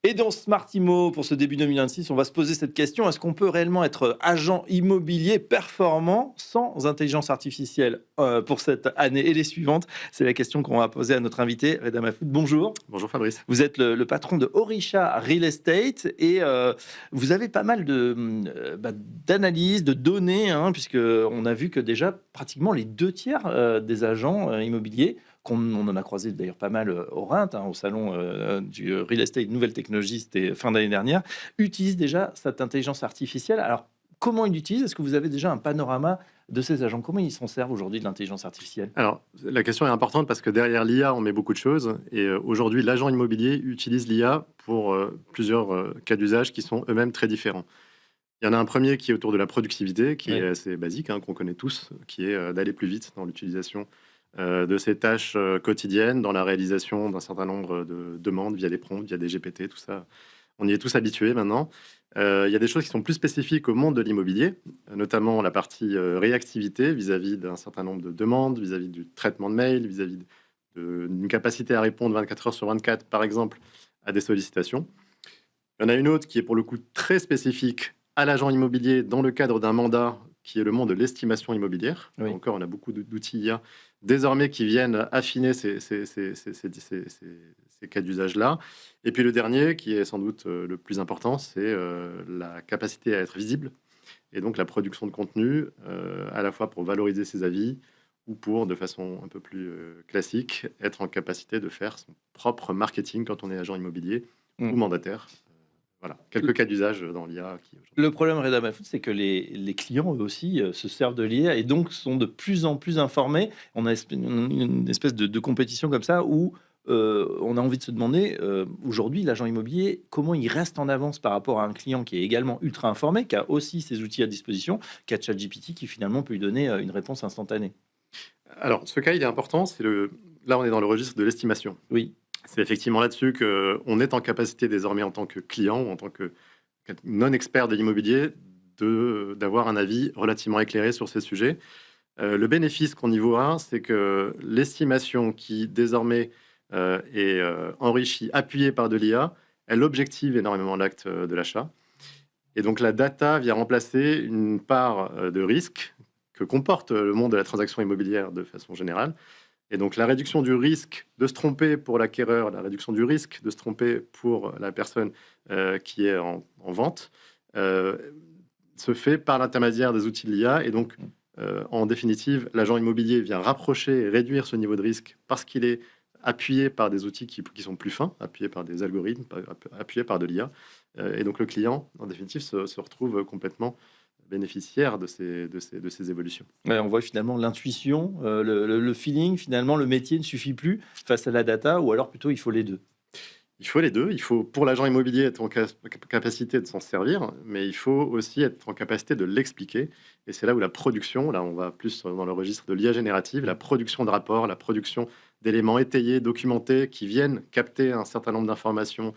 Et dans Smart Immo, pour ce début 2026, on va se poser cette question, est-ce qu'on peut réellement être agent immobilier performant sans intelligence artificielle pour cette année et les suivantes? C'est la question qu'on va poser à notre invité, Reda Mahfoud. Bonjour. Bonjour Fabrice. Vous êtes le patron de Orisha Real Estate et vous avez pas mal d'analyses, de données, hein, puisque on a vu que déjà pratiquement les 2 tiers des agents immobiliers, on en a croisé d'ailleurs pas mal au RINT, hein, au salon du Real Estate Nouvelle Technologie, c'était fin d'année dernière, utilisent déjà cette intelligence artificielle. Alors, comment ils l'utilisent? Est-ce que vous avez déjà un panorama de ces agents? Comment ils s'en servent aujourd'hui de l'intelligence artificielle? Alors, la question est importante parce que derrière l'IA, on met beaucoup de choses. Et aujourd'hui, l'agent immobilier utilise l'IA pour plusieurs cas d'usage qui sont eux-mêmes très différents. Il y en a un premier qui est autour de la productivité, qui est Oui. assez basique, hein, qu'on connaît tous, qui est d'aller plus vite dans l'utilisation de ces tâches quotidiennes, dans la réalisation d'un certain nombre de demandes via des prompts, via des GPT, tout ça. On y est tous habitués maintenant. Il y a des choses qui sont plus spécifiques au monde de l'immobilier, notamment la partie réactivité vis-à-vis d'un certain nombre de demandes, vis-à-vis du traitement de mail, vis-à-vis d'une capacité à répondre 24 heures sur 24, par exemple, à des sollicitations. Il y en a une autre qui est pour le coup très spécifique à l'agent immobilier dans le cadre d'un mandat qui est le monde de l'estimation immobilière. Là Oui. encore, on a beaucoup d'outils IA désormais qui viennent affiner ces cas d'usage-là. Et puis le dernier, qui est sans doute le plus important, c'est la capacité à être visible et donc la production de contenu, à la fois pour valoriser ses avis ou pour, de façon un peu plus classique, être en capacité de faire son propre marketing quand on est agent immobilier ou Mm. mandataire. Voilà, quelques cas d'usage dans l'IA qui aujourd'hui. Le problème, Reda Mahfoud, c'est que les clients, eux aussi, se servent de l'IA et donc sont de plus en plus informés. On a une espèce de compétition comme ça où on a envie de se demander, aujourd'hui, l'agent immobilier, comment il reste en avance par rapport à un client qui est également ultra informé, qui a aussi ses outils à disposition, qui a ChatGPT qui finalement peut lui donner une réponse instantanée. Alors, ce cas, il est important. Là, on est dans le registre de l'estimation. Oui, C'est effectivement là-dessus qu'on est en capacité désormais en tant que client ou en tant que non-expert de l'immobilier d'avoir un avis relativement éclairé sur ces sujets. Le bénéfice qu'on y voit, c'est que l'estimation qui désormais est enrichie, appuyée par de l'IA, elle objective énormément l'acte de l'achat. Et donc la data vient remplacer une part de risque que comporte le monde de la transaction immobilière de façon générale. Et donc la réduction du risque de se tromper pour l'acquéreur, la réduction du risque de se tromper pour la personne qui est en vente, euh, se fait par l'intermédiaire des outils de l'IA. Et donc, en définitive, l'agent immobilier vient rapprocher et réduire ce niveau de risque parce qu'il est appuyé par des outils qui sont plus fins, appuyés par des algorithmes, appuyés par de l'IA. Et donc le client, en définitive, se retrouve complètement bénéficiaire de ces évolutions. ouais, on voit finalement l'intuition, le feeling, finalement, le métier ne suffit plus face à la data, ou alors plutôt il faut les deux. Il faut les deux. Il faut, pour l'agent immobilier, être en capacité de s'en servir, mais il faut aussi être en capacité de l'expliquer. Et c'est là où la production, là on va plus dans le registre de l'IA générative, la production de rapports, la production d'éléments étayés, documentés, qui viennent capter un certain nombre d'informations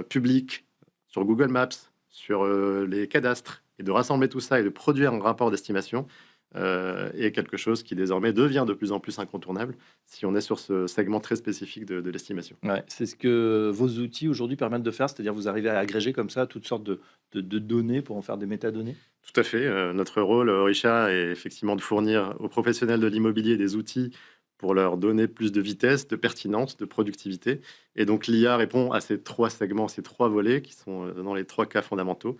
publiques sur Google Maps, sur les cadastres, et de rassembler tout ça et de produire un rapport d'estimation, est quelque chose qui désormais devient de plus en plus incontournable si on est sur ce segment très spécifique de l'estimation. Ouais, c'est ce que vos outils aujourd'hui permettent de faire, c'est-à-dire vous arrivez à agréger comme ça toutes sortes de données pour en faire des métadonnées? Tout à fait. Notre rôle, Orisha, est effectivement de fournir aux professionnels de l'immobilier des outils pour leur donner plus de vitesse, de pertinence, de productivité. Et donc l'IA répond à ces trois segments, ces trois volets qui sont dans les trois cas fondamentaux.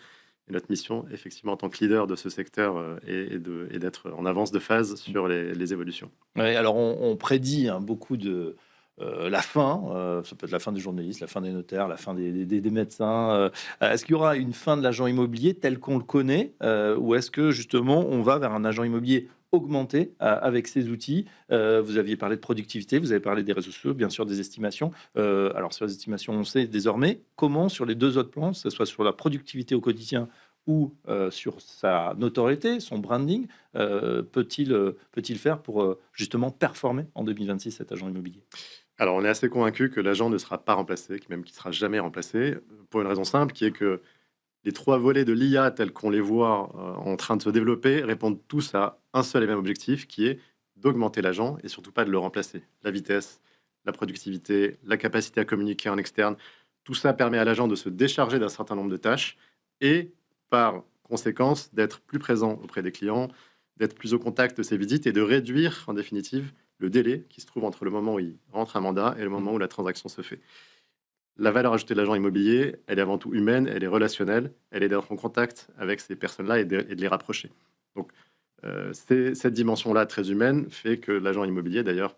Et notre mission, effectivement, en tant que leader de ce secteur, est d'être en avance de phase sur les évolutions. Ouais, alors on prédit, hein, beaucoup de la fin, ça peut être la fin des journalistes, la fin des notaires, la fin des médecins. Est-ce qu'il y aura une fin de l'agent immobilier tel qu'on le connaît, ou est-ce que justement on va vers un agent immobilier augmenté avec ces outils? Vous aviez parlé de productivité, vous avez parlé des réseaux sociaux, bien sûr des estimations. Alors sur les estimations, on sait désormais comment sur les deux autres plans, que ce soit sur la productivité au quotidien ou sur sa notoriété, son branding, peut-il faire pour justement performer en 2026 cet agent immobilier? Alors, on est assez convaincu que l'agent ne sera pas remplacé, même qu'il ne sera jamais remplacé, pour une raison simple, qui est que les trois volets de l'IA tels qu'on les voit en train de se développer répondent tous à un seul et même objectif, qui est d'augmenter l'agent et surtout pas de le remplacer. La vitesse, la productivité, la capacité à communiquer en externe, Tout ça permet à l'agent de se décharger d'un certain nombre de tâches et, par conséquence, d'être plus présent auprès des clients, d'être plus au contact de ses visites et de réduire, en définitive, le délai qui se trouve entre le moment où il rentre un mandat et le moment où la transaction se fait. La valeur ajoutée de l'agent immobilier, elle est avant tout humaine, elle est relationnelle, elle est d'être en contact avec ces personnes-là et de les rapprocher. Donc, cette dimension-là très humaine fait que l'agent immobilier, d'ailleurs,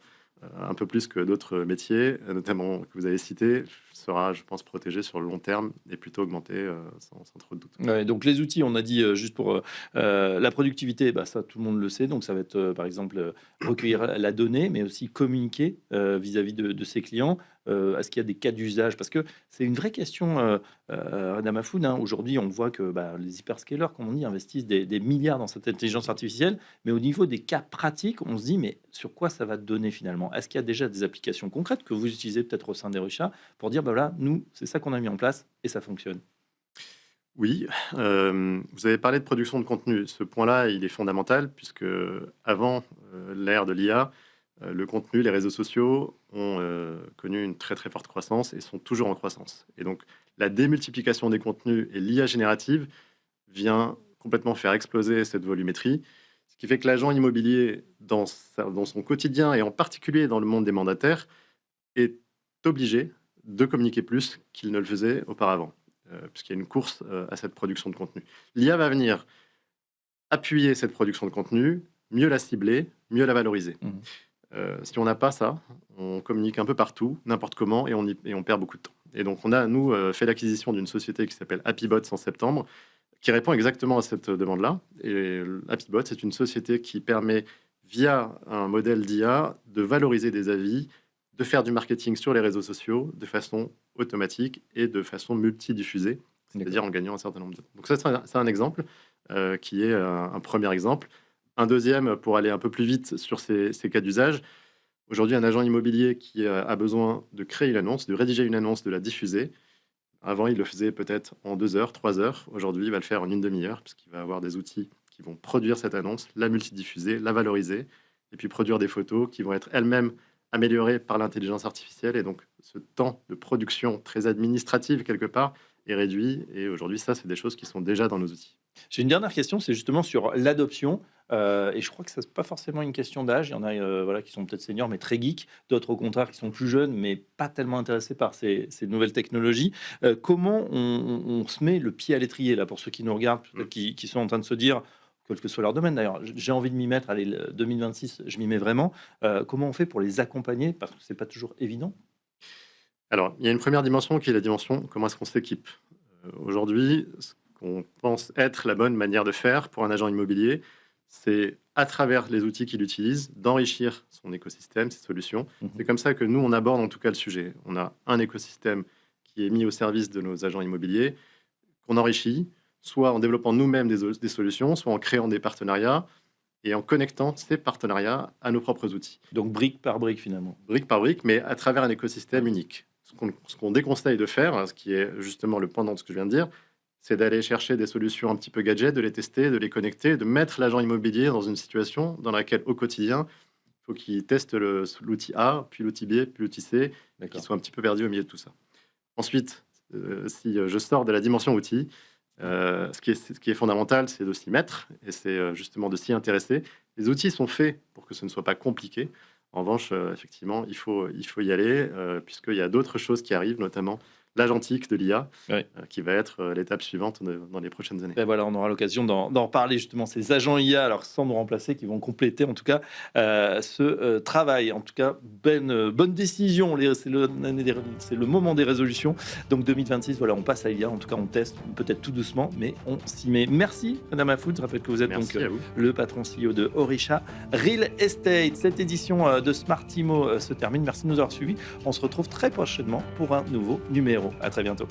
un peu plus que d'autres métiers, notamment que vous avez cités, sera, je pense, protégé sur le long terme et plutôt augmenté sans trop de doute. Ouais, donc les outils, on a dit juste pour la productivité, bah, ça tout le monde le sait, donc ça va être par exemple recueillir la donnée, mais aussi communiquer vis-à-vis de ses clients. Est-ce qu'il y a des cas d'usage? Parce que c'est une vraie question, Namafoun, hein. Aujourd'hui, on voit que bah, les hyperscalers, comme on dit, investissent des milliards dans cette intelligence artificielle, mais au niveau des cas pratiques, on se dit, mais sur quoi ça va donner finalement? Est-ce qu'il y a déjà des applications concrètes que vous utilisez peut-être au sein d'Erisha pour dire, bah voilà, nous, c'est ça qu'on a mis en place et ça fonctionne? Oui, vous avez parlé de production de contenu. Ce point-là, il est fondamental puisque avant l'ère de l'IA, le contenu, les réseaux sociaux ont connu une très très forte croissance et sont toujours en croissance. Et donc la démultiplication des contenus et l'IA générative vient complètement faire exploser cette volumétrie, ce qui fait que l'agent immobilier, dans son quotidien et en particulier dans le monde des mandataires, est obligé de communiquer plus qu'il ne le faisait auparavant, puisqu'il y a une course à cette production de contenu. L'IA va venir appuyer cette production de contenu, mieux la cibler, mieux la valoriser. Mmh. Si on n'a pas ça, on communique un peu partout, n'importe comment, et on perd beaucoup de temps. Et donc, on a, nous, fait l'acquisition d'une société qui s'appelle HappyBots en septembre, qui répond exactement à cette demande-là. Et HappyBots, c'est une société qui permet, via un modèle d'IA, de valoriser des avis, de faire du marketing sur les réseaux sociaux de façon automatique et de façon multidiffusée, c'est-à-dire en gagnant un certain nombre de... Donc ça, c'est un exemple qui est un premier exemple. Un deuxième, pour aller un peu plus vite sur ces cas d'usage. Aujourd'hui, un agent immobilier qui a besoin de créer une annonce, de rédiger une annonce, de la diffuser. Avant, il le faisait peut-être en 2 heures, 3 heures. Aujourd'hui, il va le faire en une demi-heure, puisqu'il va avoir des outils qui vont produire cette annonce, la multidiffuser, la valoriser, et puis produire des photos qui vont être elles-mêmes améliorées par l'intelligence artificielle. Et donc, ce temps de production très administrative, quelque part, est réduit. Et aujourd'hui, ça, c'est des choses qui sont déjà dans nos outils. J'ai une dernière question, c'est justement sur l'adoption. Et je crois que ce n'est pas forcément une question d'âge. Il y en a voilà, qui sont peut-être seniors, mais très geeks. D'autres, au contraire, qui sont plus jeunes, mais pas tellement intéressés par ces nouvelles technologies. Comment on se met le pied à l'étrier, là, pour ceux qui nous regardent, peut-être qui sont en train de se dire, quel que soit leur domaine d'ailleurs, j'ai envie de m'y mettre, allez, 2026, je m'y mets vraiment. Comment on fait pour les accompagner? Parce que ce n'est pas toujours évident. Alors, il y a une première dimension qui est la dimension comment est-ce qu'on s'équipe. Aujourd'hui, ce qu'on pense être la bonne manière de faire pour un agent immobilier, c'est à travers les outils qu'il utilise, d'enrichir son écosystème, ses solutions. C'est comme ça que nous, on aborde en tout cas le sujet. On a un écosystème qui est mis au service de nos agents immobiliers, qu'on enrichit, soit en développant nous-mêmes des solutions, soit en créant des partenariats et en connectant ces partenariats à nos propres outils. Donc brique par brique finalement. Brique par brique, mais à travers un écosystème unique. Ce qu'on déconseille de faire, ce qui est justement le pendant de ce que je viens de dire, c'est d'aller chercher des solutions un petit peu gadgets, de les tester, de les connecter, de mettre l'agent immobilier dans une situation dans laquelle, au quotidien, il faut qu'il teste l'outil A, puis l'outil B, puis l'outil C, qu'il soit un petit peu perdu au milieu de tout ça. Ensuite, si je sors de la dimension outil, ce qui est fondamental, c'est de s'y mettre, et c'est justement de s'y intéresser. Les outils sont faits pour que ce ne soit pas compliqué. En revanche, effectivement, il faut y aller, puisqu'il y a d'autres choses qui arrivent, notamment l'agentique de l'IA, qui va être l'étape suivante dans les prochaines années. Et voilà, on aura l'occasion d'en reparler justement, ces agents IA, alors sans nous remplacer, qui vont compléter en tout cas ce travail. En tout cas, bonne décision, c'est le moment des résolutions. Donc 2026, voilà, on passe à l'IA, en tout cas on teste, peut-être tout doucement, mais on s'y met. Merci Madame Afoud, je rappelle que vous êtes le patron CEO de Orisha Real Estate. Cette édition de Smart Imo se termine, merci de nous avoir suivis. On se retrouve très prochainement pour un nouveau numéro. À très bientôt.